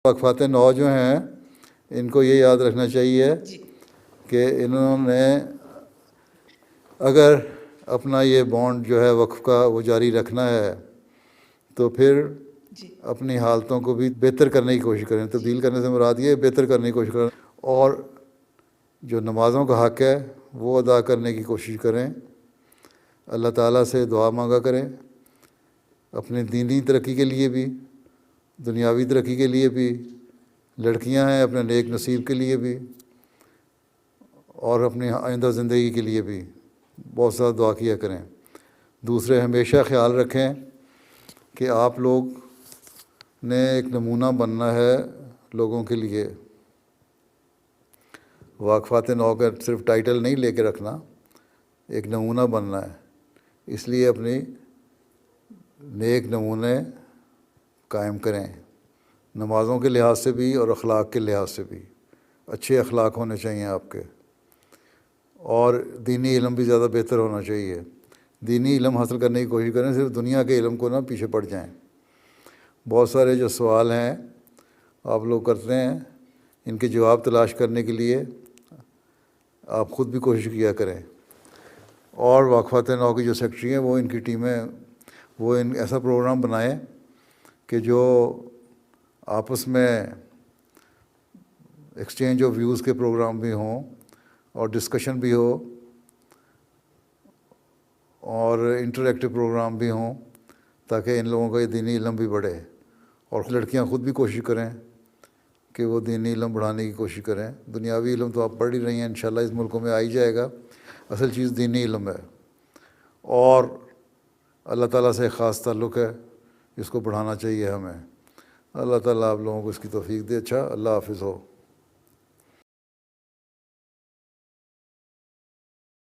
وقفات نو جو ہیں ان کو یہ یاد رکھنا چاہیے کہ انہوں نے اگر اپنا یہ بانڈ جو ہے وقف کا وہ جاری رکھنا ہے تو پھر اپنی حالتوں کو بھی بہتر کرنے کی کوشش کریں. تبدیل کرنے سے مراد یہ بہتر کرنے کی کوشش کریں, اور جو نمازوں کا حق ہے وہ ادا کرنے کی کوشش کریں. اللہ تعالیٰ سے دعا مانگا کریں اپنے دینی ترقی کے لیے بھی, دنیاوی ترقی کے لیے بھی. لڑکیاں ہیں اپنے نیک نصیب کے لیے بھی, اور اپنی آئندہ زندگی کے لیے بھی بہت زیادہ دعا کیا کریں. دوسرے, ہمیشہ خیال رکھیں کہ آپ لوگ نے ایک نمونہ بننا ہے لوگوں کے لیے. وقفات نو کا صرف ٹائٹل نہیں لے کے رکھنا, ایک نمونہ بننا ہے. اس لیے اپنی نیک نمونے قائم کریں, نمازوں کے لحاظ سے بھی اور اخلاق کے لحاظ سے بھی. اچھے اخلاق ہونے چاہیے آپ کے, اور دینی علم بھی زیادہ بہتر ہونا چاہیے. دینی علم حاصل کرنے کی کوشش کریں, صرف دنیا کے علم کو نہ پیچھے پڑ جائیں. بہت سارے جو سوال ہیں آپ لوگ کرتے ہیں, ان کے جواب تلاش کرنے کے لیے آپ خود بھی کوشش کیا کریں. اور وقفات نو کی جو سیکرٹری ہیں وہ ان کی ٹیمیں وہ ایسا پروگرام بنائیں کہ جو آپس میں ایکسچینج آف ویوز کے پروگرام بھی ہوں اور ڈسکشن بھی ہو اور انٹریکٹیو پروگرام بھی ہوں, تاکہ ان لوگوں کا یہ دینی علم بھی بڑھے. اور لڑکیاں خود بھی کوشش کریں کہ وہ دینی علم بڑھانے کی کوشش کریں. دنیاوی علم تو آپ پڑھ ہی رہی ہیں, انشاءاللہ اس ملکوں میں آ ہی جائے گا. اصل چیز دینی علم ہے, اور اللہ تعالیٰ سے ایک خاص تعلق ہے, اس کو بڑھانا چاہیے ہمیں. اللہ تعالیٰ آپ لوگوں کو اس کی توفیق دے. اچھا, اللہ حافظ ہو.